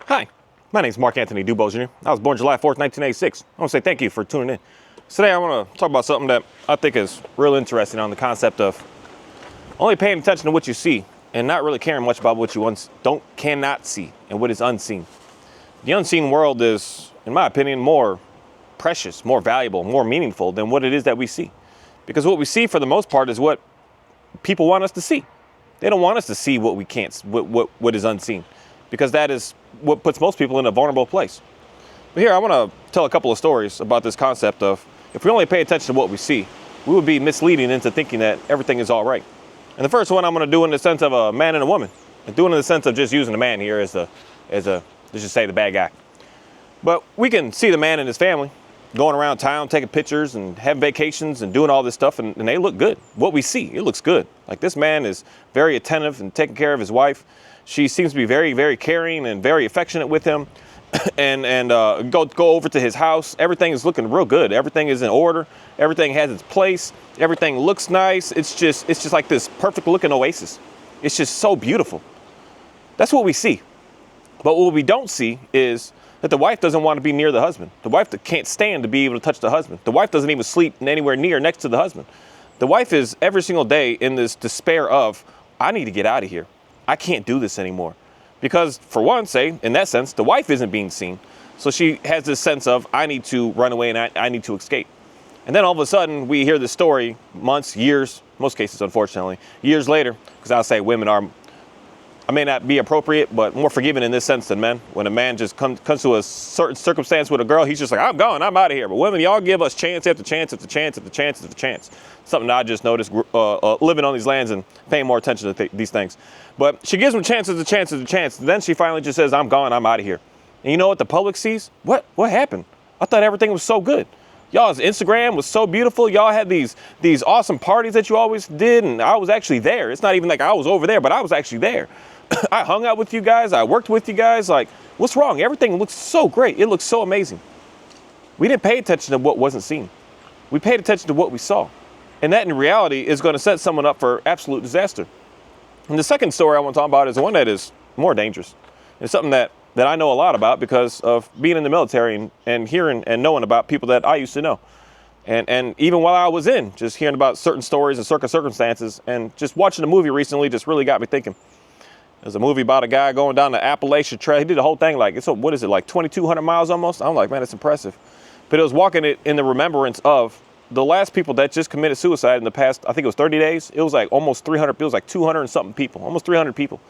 Hi, my name is Mark Anthony Dubose Jr. I was born July 4th, 1986. I want to say thank you for tuning in. Today I want to talk about something that I think is real interesting on the concept of only paying attention to what you see and not really caring much about what you cannot see and what is unseen. The unseen world is, in my opinion, more precious, more valuable, more meaningful than what it is that we see. Because what we see for the most part is what people want us to see. They don't want us to see what we can't, what is unseen, because that is what puts most people in a vulnerable place. But here I want to tell a couple of stories about this concept of if we only pay attention to what we see, we would be misleading into thinking that everything is all right. And the first one I'm going to do in the sense of a man and a woman, and doing it in the sense of just using the man here as a let's just say the bad guy. But we can see the man and his family going around town, taking pictures and having vacations and doing all this stuff, and they look good. What we see, it looks good. Like, this man is very attentive and taking care of his wife. She seems to be very, very caring and very affectionate with him. and go over to his house. Everything is looking real good. Everything is in order. Everything has its place. Everything looks nice. It's just like this perfect looking oasis. It's just so beautiful. That's what we see. But what we don't see is that the wife doesn't want to be near the husband. The wife can't stand to be able to touch the husband. The wife doesn't even sleep anywhere near next to the husband. The wife is every single day in this despair of, I need to get out of here. I can't do this anymore. Because for one, say, in that sense, the wife isn't being seen. So she has this sense of, I need to run away and I need to escape. And then all of a sudden we hear this story months, years, most cases, unfortunately, years later, because I'll say women are, I may not be appropriate, but more forgiving in this sense than men. When a man just comes to a certain circumstance with a girl, he's just like, I'm gone, I'm out of here. But women, y'all give us chance after chance after chance after chance after chance. Something that I just noticed living on these lands and paying more attention to these things. But she gives them chance after chance after chance. And then she finally just says, I'm gone, I'm out of here. And you know what the public sees? What happened? I thought everything was so good. Y'all's Instagram was so beautiful. Y'all had these awesome parties that you always did. And I was actually there. It's not even like I was over there, but I was actually there. I hung out with you guys. I worked with you guys. Like, what's wrong? Everything looks so great. It looks so amazing. We didn't pay attention to what wasn't seen. We paid attention to what we saw. And that in reality is going to set someone up for absolute disaster. And the second story I want to talk about is the one that is more dangerous. It's something that I know a lot about because of being in the military and hearing and knowing about people that I used to know. And even while I was in, just hearing about certain stories and certain circumstances, and just watching a movie recently just really got me thinking. There's a movie about a guy going down the Appalachian Trail. He did the whole thing like, what is it, like 2,200 miles almost? I'm like, man, it's impressive. But it was walking it in the remembrance of the last people that just committed suicide in the past, I think it was 30 days. It was like almost 300, it was like 200 and something people, almost 300 people,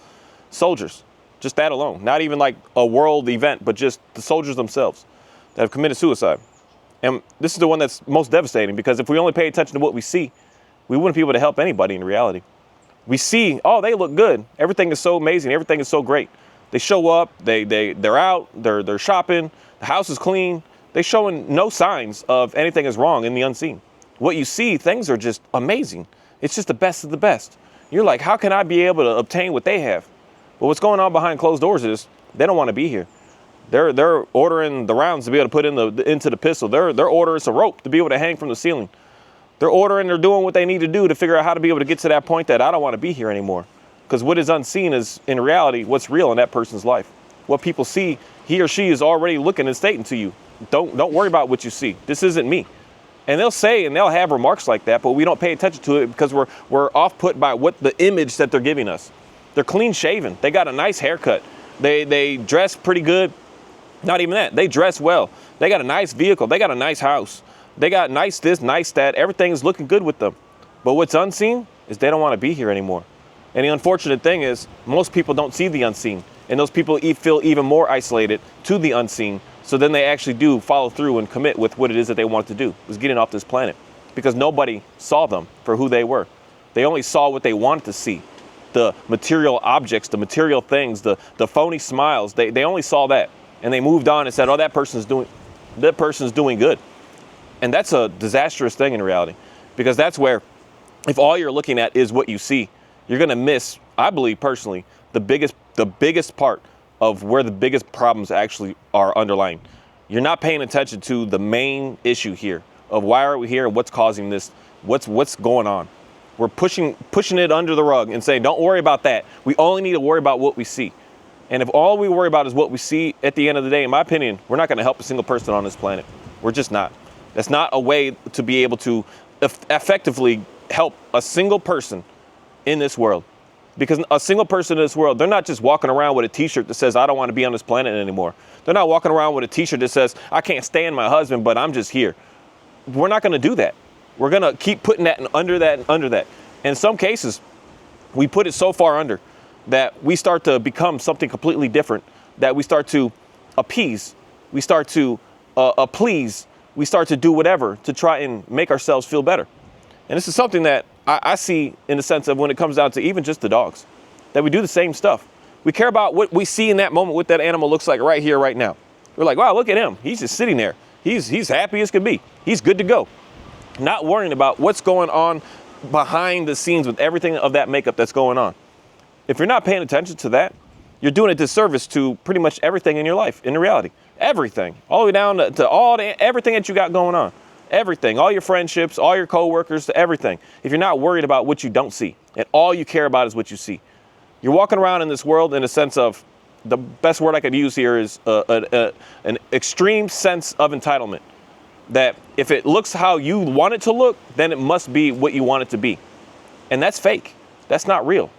soldiers, just that alone. Not even like a world event, but just the soldiers themselves that have committed suicide. And this is the one that's most devastating, because if we only pay attention to what we see, we wouldn't be able to help anybody in reality. We see, oh, they look good. Everything is so amazing. Everything is so great. They show up, they're out, they're shopping, the house is clean. They're showing no signs of anything is wrong in the unseen. What you see, things are just amazing. It's just the best of the best. You're like, how can I be able to obtain what they have? But what's going on behind closed doors is they don't want to be here. They're ordering the rounds to be able to put into the pistol. They're ordering a rope to be able to hang from the ceiling. They're doing what they need to do to figure out how to be able to get to that point that I don't want to be here anymore. Because what is unseen is, in reality, what's real in that person's life. What people see, he or she is already looking and stating to you. Don't worry about what you see. This isn't me. And they'll say, and they'll have remarks like that, but we don't pay attention to it because we're off put by what the image that they're giving us. They're clean shaven. They got a nice haircut. They dress pretty good. Not even that. They dress well. They got a nice vehicle. They got a nice house. They got nice this, nice that. Everything is looking good with them. But what's unseen is they don't want to be here anymore. And the unfortunate thing is most people don't see the unseen. And those people feel even more isolated to the unseen. So then they actually do follow through and commit with what it is that they wanted to do, was getting off this planet. Because nobody saw them for who they were. They only saw what they wanted to see. The material objects, the material things, the phony smiles. They only saw that. And they moved on and said, oh, that person's doing good. And that's a disastrous thing in reality. Because that's where, if all you're looking at is what you see, you're going to miss, I believe personally, the biggest part of where the biggest problems actually are underlying. You're not paying attention to the main issue here of why are we here and what's causing this, what's going on. We're pushing it under the rug and saying, don't worry about that. We only need to worry about what we see. And if all we worry about is what we see at the end of the day, in my opinion, we're not going to help a single person on this planet. We're just not. That's not a way to be able to effectively help a single person in this world. Because a single person in this world, they're not just walking around with a t-shirt that says, I don't want to be on this planet anymore. They're not walking around with a t-shirt that says, I can't stand my husband, but I'm just here. We're not going to do that. We're going to keep putting that and under that and under that. In some cases, we put it so far under that we start to become something completely different, that we start to appease, we start to please, we start to do whatever to try and make ourselves feel better. And this is something that I see in the sense of when it comes down to even just the dogs, that we do the same stuff. We care about what we see in that moment, what that animal looks like right here, right now. We're like, wow, look at him. He's just sitting there. He's happy as can be. He's good to go. Not worrying about what's going on behind the scenes with everything of that makeup that's going on. If you're not paying attention to that, you're doing a disservice to pretty much everything in your life, in reality. Everything, all the way down to everything that you got going on. Everything, all your friendships, all your coworkers, everything. If you're not worried about what you don't see, and all you care about is what you see, you're walking around in this world in a sense of, the best word I could use here is an extreme sense of entitlement. That if it looks how you want it to look, then it must be what you want it to be. And that's fake. That's not real.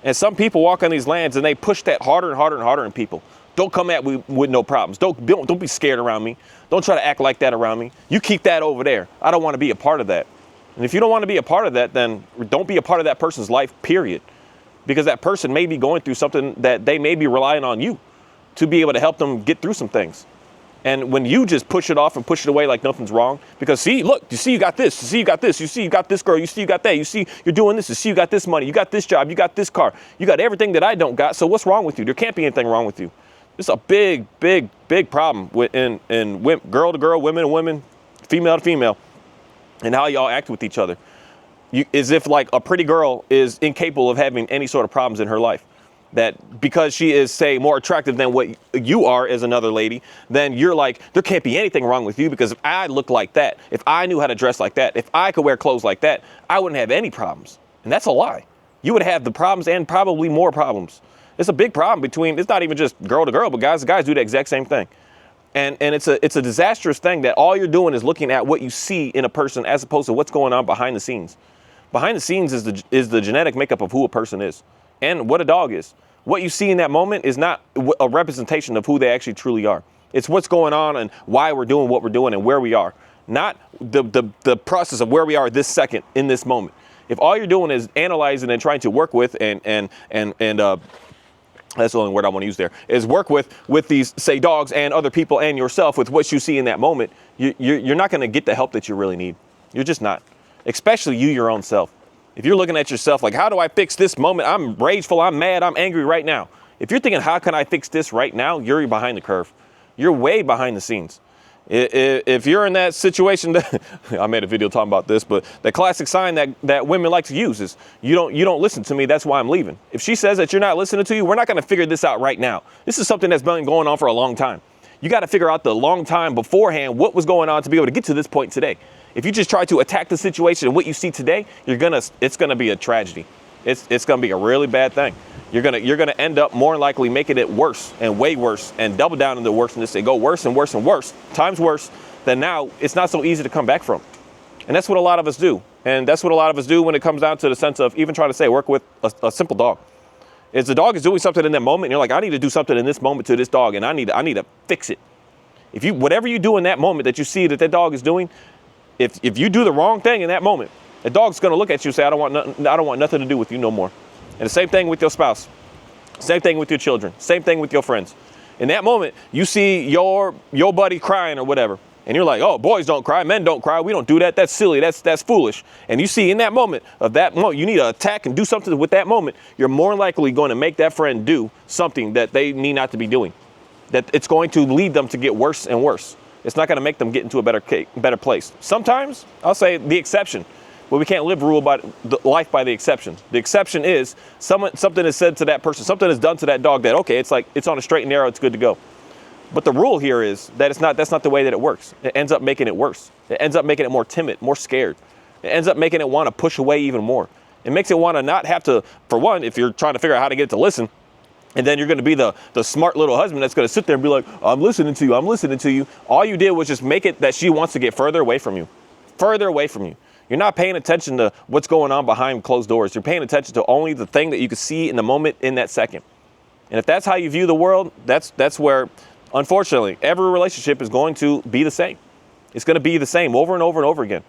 And some people walk on these lands and they push that harder and harder and harder in people. Don't come at me with no problems. Don't be scared around me. Don't try to act like that around me. You keep that over there. I don't want to be a part of that. And if you don't want to be a part of that, then don't be a part of that person's life, period. Because that person may be going through something that they may be relying on you to be able to help them get through some things. And when you just push it off and push it away like nothing's wrong, because see, look, you see you got this, you see you got this, you see you got this girl, you see you got that, you see you're doing this, you see you got this money, you got this job, you got this car, you got everything that I don't got, so what's wrong with you? There can't be anything wrong with you. It's a big, big, big problem in girl to girl, women to women, female to female, and how y'all act with each other. As if like a pretty girl is incapable of having any sort of problems in her life. That because she is, say, more attractive than what you are as another lady, then you're like, there can't be anything wrong with you because if I look like that, if I knew how to dress like that, if I could wear clothes like that, I wouldn't have any problems. And that's a lie. You would have the problems and probably more problems. It's a big problem between, it's not even just girl to girl, but guys to guys do the exact same thing. And it's a disastrous thing that all you're doing is looking at what you see in a person as opposed to what's going on behind the scenes. Behind the scenes is the genetic makeup of who a person is and what a dog is. What you see in that moment is not a representation of who they actually truly are. It's what's going on and why we're doing what we're doing and where we are, not the process of where we are this second in this moment. If all you're doing is analyzing and trying to work with and that's the only word I want to use there, is work with these, say, dogs and other people and yourself with what you see in that moment, you're not going to get the help that you really need. You're just not, especially you, your own self. If you're looking at yourself like, how do I fix this moment? I'm rageful, I'm mad, I'm angry right now. If you're thinking, how can I fix this right now? You're behind the curve. You're way behind the scenes. If you're in that situation, I made a video talking about this, but the classic sign that women like to use is, you don't listen to me, that's why I'm leaving. If she says that you're not listening to you, we're not going to figure this out right now. This is something that's been going on for a long time. You got to figure out the long time beforehand what was going on to be able to get to this point today. If you just try to attack the situation and what you see today, it's gonna be a tragedy. It's gonna be a really bad thing. You're gonna end up more likely making it worse and way worse and double down into worseness and go worse and worse and worse, times worse, than now it's not so easy to come back from. And that's what a lot of us do. And that's what a lot of us do when it comes down to the sense of even trying to say work with a simple dog. Is the dog is doing something in that moment and you're like, I need to do something in this moment to this dog and I need to fix it. Whatever you do in that moment that you see that dog is doing, if you do the wrong thing in that moment, the dog's going to look at you and say, I don't want nothing to do with you no more. And the same thing with your spouse. Same thing with your children. Same thing with your friends. In that moment, you see your buddy crying or whatever. And you're like, oh, boys don't cry. Men don't cry. We don't do that. That's silly. That's foolish. And you see in that moment you need to attack and do something with that moment. You're more likely going to make that friend do something that they need not to be doing. That it's going to lead them to get worse and worse. It's not going to make them get into a better place. Sometimes, I'll say the exception, but we can't live life by the exception. The exception is something is said to that person, something is done to that dog that, okay, it's like it's on a straight and narrow, it's good to go. But the rule here is that that's not the way that it works. It ends up making it worse. It ends up making it more timid, more scared. It ends up making it want to push away even more. It makes it want to not have to, for one, if you're trying to figure out how to get it to listen, And then you're going to be the smart little husband that's going to sit there and be like, I'm listening to you. I'm listening to you. All you did was just make it that she wants to get further away from you, further away from you. You're not paying attention to what's going on behind closed doors. You're paying attention to only the thing that you can see in the moment, in that second. And if that's how you view the world, that's where, unfortunately, every relationship is going to be the same. It's going to be the same over and over and over again.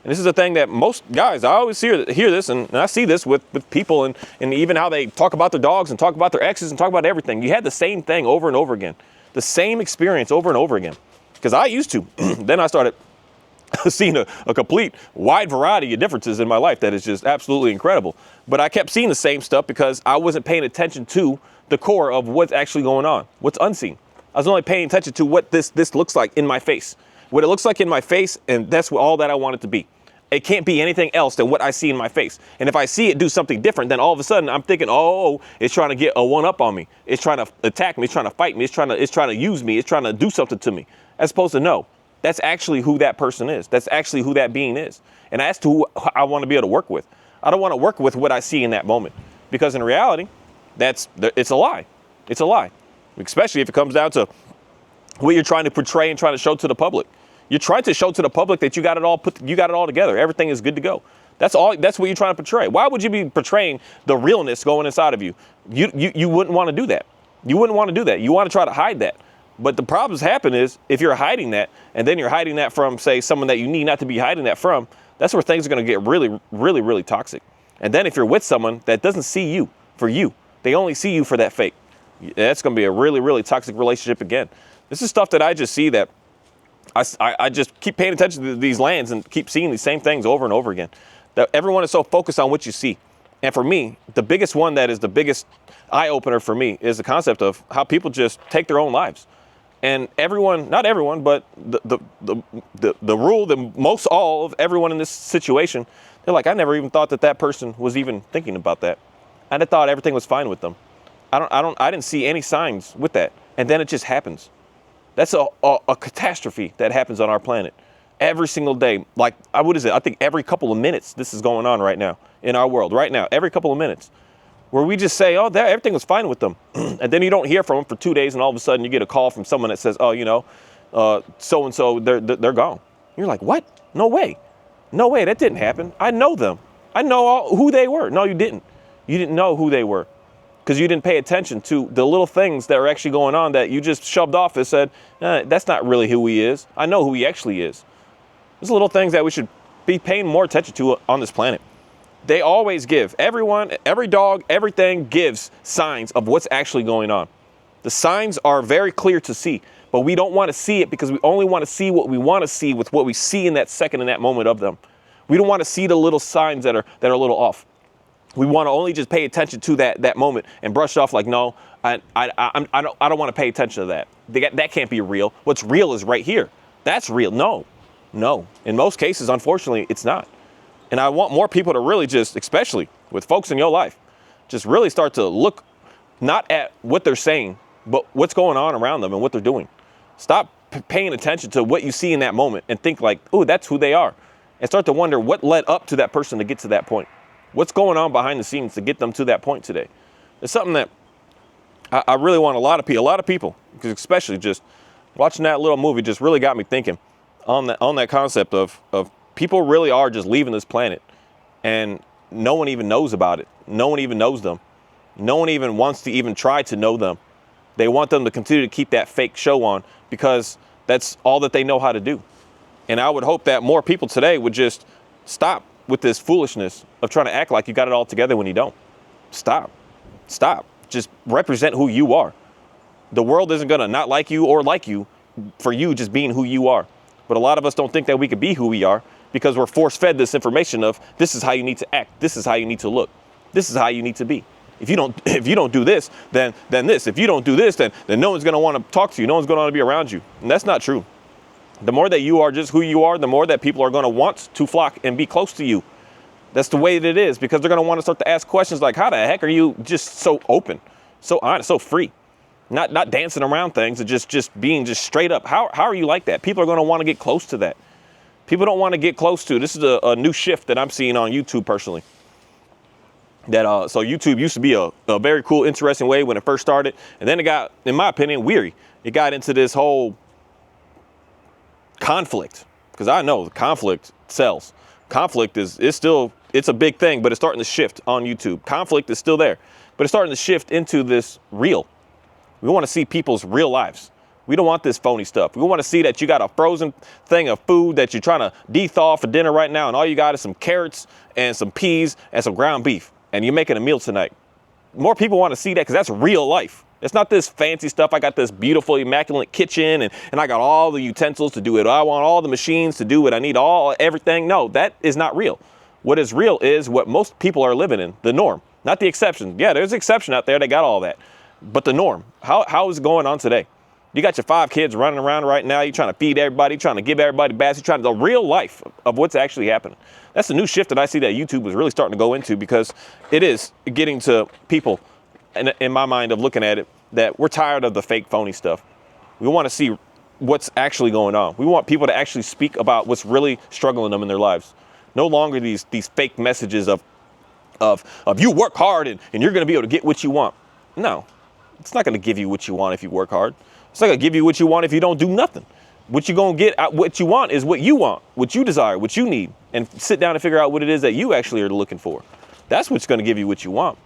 And this is the thing that most guys, I always hear this, and I see this with people, and even how they talk about their dogs and talk about their exes and talk about everything. You had the same thing over and over again, the same experience over and over again. Because I used to. Then I started seeing a complete wide variety of differences in my life that is just absolutely incredible. But I kept seeing the same stuff because I wasn't paying attention to the core of what's actually going on, what's unseen. I was only paying attention to what this looks like in my face, what it looks like in my face, and that's all that I want it to be. It can't be anything else than what I see in my face. And if I see it do something different, then all of a sudden I'm thinking, oh, it's trying to get a one up on me. It's trying to attack me. It's trying to fight me. It's trying to use me. It's trying to do something to me. As opposed to no, that's actually who that person is. That's actually who that being is. And that's who I want to be able to work with. I don't want to work with what I see in that moment, because in reality, it's a lie. It's a lie, especially if it comes down to what you're trying to portray and trying to show to the public. You're trying to show to the public that you got it all together. Everything is good to go. That's all. That's what you're trying to portray. Why would you be portraying the realness going inside of you? You wouldn't want to do that. You wouldn't want to do that. You want to try to hide that. But the problems happen is if you're hiding that, and then you're hiding that from, say, someone that you need not to be hiding that from, that's where things are going to get really, really, really toxic. And then if you're with someone that doesn't see you for you, they only see you for that fake, that's going to be a really, really toxic relationship again. This is stuff that I just see that I just keep paying attention to these lands and keep seeing these same things over and over again. That everyone is so focused on what you see. And for me, the biggest one that is the biggest eye opener for me is the concept of how people just take their own lives. And everyone, not everyone, but the rule that most all of everyone in this situation, they're like, I never even thought that person was even thinking about that. I thought everything was fine with them. I didn't see any signs with that. And then it just happens. That's a catastrophe that happens on our planet every single day. Like, what is it? I think every couple of minutes this is going on right now in our world, right now, every couple of minutes, where we just say, oh, everything was fine with them. And then you don't hear from them for 2 days, and all of a sudden you get a call from someone that says, oh, so-and-so, they're gone. You're like, what? No way. No way, that didn't happen. I know them. I know who they were. No, you didn't. You didn't know who they were, because you didn't pay attention to the little things that are actually going on that you just shoved off and said, that's not really who he is. I know who he actually is. There's little things that we should be paying more attention to on this planet. They always give. Everyone, every dog, everything gives signs of what's actually going on. The signs are very clear to see, but we don't want to see it because we only want to see what we want to see with what we see in that second, in that moment of them. We don't want to see the little signs that are a little off. We want to only just pay attention to that moment and brush off like, no, I don't want to pay attention to that. That can't be real. What's real is right here. That's real. No. In most cases, unfortunately, it's not. And I want more people to really just, especially with folks in your life, just really start to look not at what they're saying, but what's going on around them and what they're doing. Stop paying attention to what you see in that moment and think like, oh, that's who they are. And start to wonder what led up to that person to get to that point. What's going on behind the scenes to get them to that point today? It's something that I really want a lot of people, because especially just watching that little movie just really got me thinking on that concept of people really are just leaving this planet, and no one even knows about it. No one even knows them. No one even wants to even try to know them. They want them to continue to keep that fake show on because that's all that they know how to do. And I would hope that more people today would just stop with this foolishness of trying to act like you got it all together when you don't. Stop. Just represent who you are. The world isn't going to not like you or like you for you just being who you are. But a lot of us don't think that we could be who we are because we're force-fed this information of this is how you need to act. This is how you need to look. This is how you need to be. If you don't do this, then this. If you don't do this, then no one's going to want to talk to you. No one's going to want to be around you. And that's not true. The more that you are just who you are, the more that people are going to want to flock and be close to you. That's the way that it is, because they're going to want to start to ask questions like, how the heck are you just so open, so honest, so free? Not dancing around things and just being just straight up. How are you like that? People are going to want to get close to that. People don't want to get close to. This is a new shift that I'm seeing on YouTube personally. that so YouTube used to be a very cool, interesting way when it first started, and then it got, in my opinion, weary. It got into this whole conflict, because I know the conflict sells. Conflict is still, it's a big thing, but it's starting to shift on YouTube. Conflict is still there, but it's starting to shift into this real. We want to see people's real lives. We don't want this phony stuff. We want to see that you got a frozen thing of food that you're trying to de-thaw for dinner right now, and all you got is some carrots and some peas and some ground beef, and you're making a meal tonight. More people want to see that because that's real life. It's not this fancy stuff. I got this beautiful, immaculate kitchen, and I got all the utensils to do it. I want all the machines to do it. I need everything. No, that is not real. What is real is what most people are living in, the norm, not the exception. Yeah, there's an exception out there. They got all that. But the norm, how is it going on today? You got your 5 kids running around right now. You're trying to feed everybody, trying to give everybody baths. You're trying to, the real life of what's actually happening. That's the new shift that I see that YouTube is really starting to go into, because it is getting to people, in my mind, of looking at it, that we're tired of the fake, phony stuff. We want to see what's actually going on. We want people to actually speak about what's really struggling them in their lives. No longer these fake messages of you work hard and you're going to be able to get what you want. No, it's not going to give you what you want if you work hard. It's not going to give you what you want if you don't do nothing. What you're going to get, what you want is what you want, what you desire, what you need, and sit down and figure out what it is that you actually are looking for. That's what's going to give you what you want.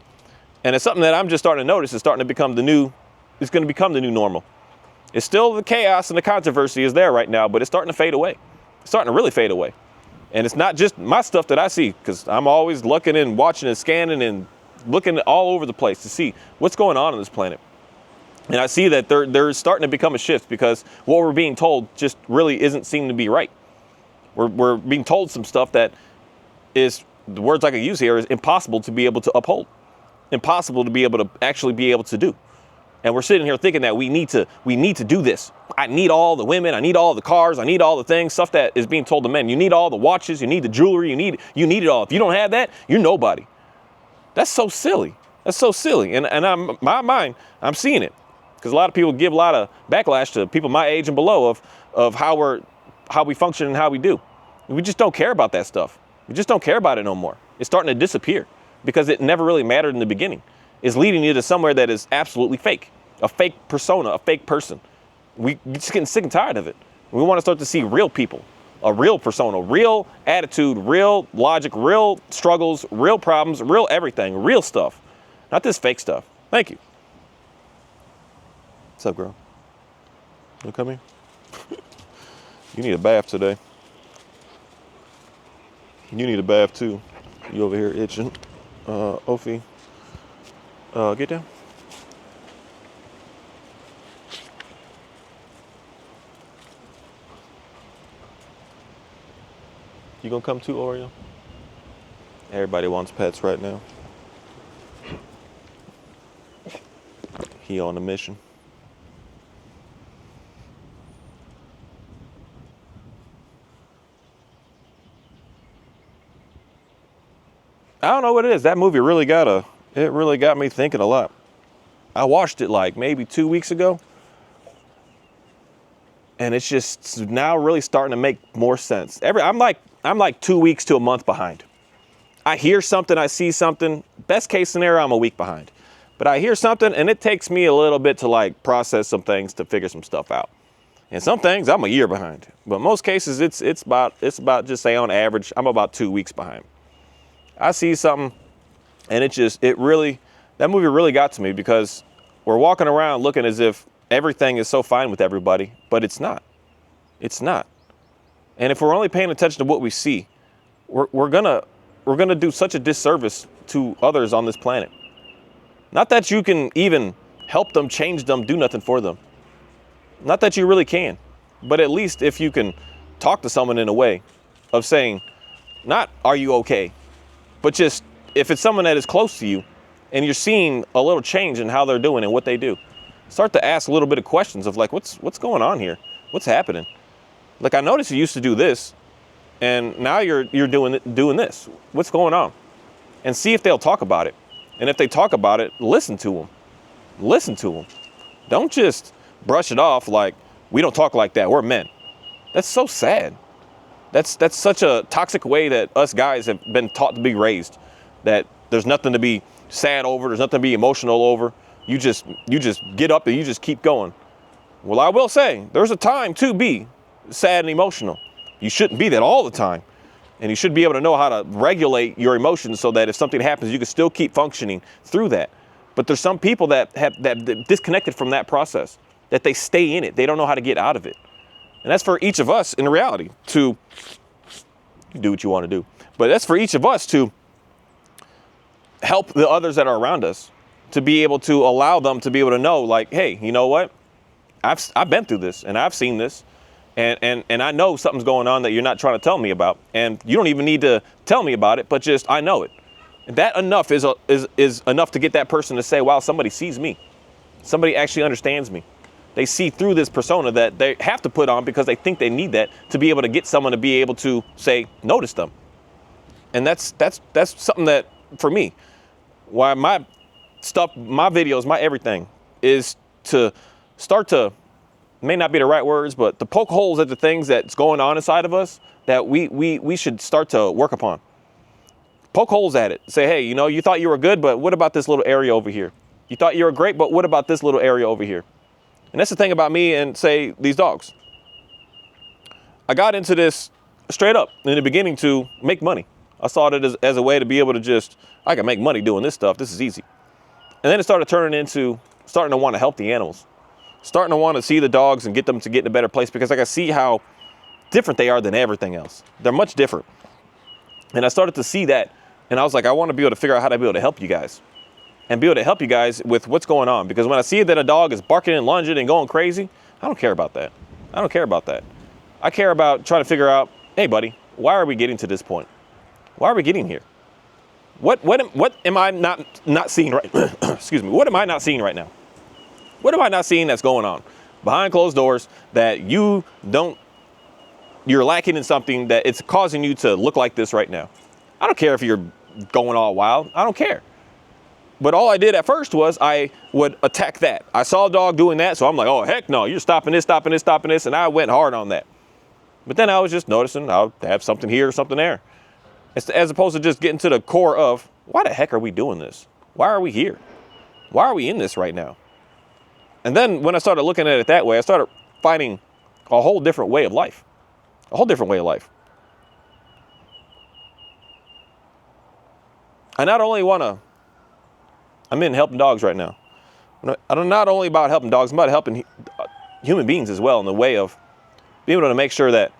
And it's something that I'm just starting to notice is starting to become it's going to become the new normal. It's still the chaos and the controversy is there right now, but it's starting to fade away. It's starting to really fade away. And it's not just my stuff that I see, because I'm always looking and watching and scanning and looking all over the place to see what's going on this planet. And I see that there's starting to become a shift, because what we're being told just really isn't seeming to be right. We're being told some stuff that is, the words I could use here, is impossible to be able to uphold. Impossible to be able to actually be able to do. And we're sitting here thinking that we need to do this. I need all the women, I need all the cars, I need all the things, stuff that is being told to men. You need all the watches, you need the jewelry, you need it all. If you don't have that, you're nobody. That's so silly. That's so silly. And I'm seeing it. Because a lot of people give a lot of backlash to people my age and below of how we function and how we do. We just don't care about that stuff. We just don't care about it no more. It's starting to disappear because it never really mattered in the beginning. It's leading you to somewhere that is absolutely fake. A fake persona, a fake person. We're just getting sick and tired of it. We want to start to see real people, a real persona, real attitude, real logic, real struggles, real problems, real everything, real stuff. Not this fake stuff. Thank you. What's up, girl? You come here? You need a bath today. You need a bath too. You over here itching. Ophi, get down. You gonna come too, Oreo? Everybody wants pets right now. He on a mission. I don't know what it is. That movie really got me thinking a lot. I watched it like maybe 2 weeks ago, and it's just now really starting to make more sense. I'm like 2 weeks to a month behind. I hear something, I see something. Best case scenario, I'm a week behind. But I hear something, and it takes me a little bit to like process some things, to figure some stuff out. And some things I'm a year behind. But most cases, it's about just say on average, I'm about 2 weeks behind. I see something, and that movie really got to me, because we're walking around looking as if everything is so fine with everybody, but it's not. It's not. And if we're only paying attention to what we see, we're gonna do such a disservice to others on this planet. Not that you can even help them, change them, do nothing for them. Not that you really can, but at least if you can talk to someone in a way of saying, not are you okay? But just, if it's someone that is close to you and you're seeing a little change in how they're doing and what they do, start to ask a little bit of questions of like, what's going on here? What's happening? Like, I noticed you used to do this, and now you're doing this. What's going on? And see if they'll talk about it. And if they talk about it, listen to them. Listen to them. Don't just brush it off like, we don't talk like that. We're men. That's so sad. That's such a toxic way that us guys have been taught to be raised, that There's nothing to be sad over. There's nothing to be emotional over. You just get up and you just keep going. Well, I will say there's a time to be sad and emotional. You shouldn't be that all the time. And you should be able to know how to regulate your emotions so that if something happens, you can still keep functioning through that. But there's some people that disconnected from that process, that they stay in it. They don't know how to get out of it. And that's for each of us in reality to do what you want to do. But that's for each of us to help the others that are around us, to be able to allow them to be able to know, like, hey, you know what? I've been through this and I've seen this. And I know something's going on that you're not trying to tell me about. And you don't even need to tell me about it, but just I know it. And that enough is enough to get that person to say, wow, somebody sees me. Somebody actually understands me. They see through this persona that they have to put on because they think they need that to be able to get someone to be able to say, notice them. And that's something that, for me, why my stuff, my videos, my everything is to start to, may not be the right words, but to poke holes at the things that's going on inside of us that we should start to work upon. Poke holes at it. Say, hey, you know, you thought you were good, but what about this little area over here? You thought you were great, but what about this little area over here? And that's the thing about me and, say, these dogs. I got into this straight up in the beginning to make money. I saw it as a way to be able to just, I can make money doing this stuff. This is easy. And then it started turning into starting to want to help the animals. Starting to want to see the dogs and get them to get in a better place because I can see how different they are than everything else. They're much different. And I started to see that. And I was like, I want to be able to figure out how to be able to help you guys. And be able to help you guys with what's going on. Because when I see that a dog is barking and lunging and going crazy, I don't care about that. I don't care about that. I care about trying to figure out, hey, buddy, why are we getting to this point? Why are we getting here? What am I not seeing right? Excuse me. What am I not seeing right now? What am I not seeing that's going on behind closed doors that you're lacking in something that it's causing you to look like this right now? I don't care if you're going all wild. I don't care. But all I did at first was I would attack that. I saw a dog doing that, so I'm like, oh, heck no, you're stopping this, stopping this, stopping this, and I went hard on that. But then I was just noticing I'll have something here, something there. As opposed to just getting to the core of, why the heck are we doing this? Why are we here? Why are we in this right now? And then when I started looking at it that way, I started finding a whole different way of life. A whole different way of life. I not only want to, I'm in helping dogs right now. I'm not only about helping dogs, I'm about helping human beings as well in the way of being able to make sure that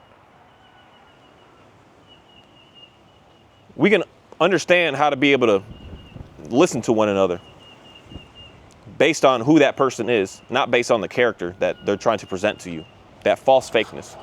we can understand how to be able to listen to one another based on who that person is, not based on the character that they're trying to present to you, that false fakeness.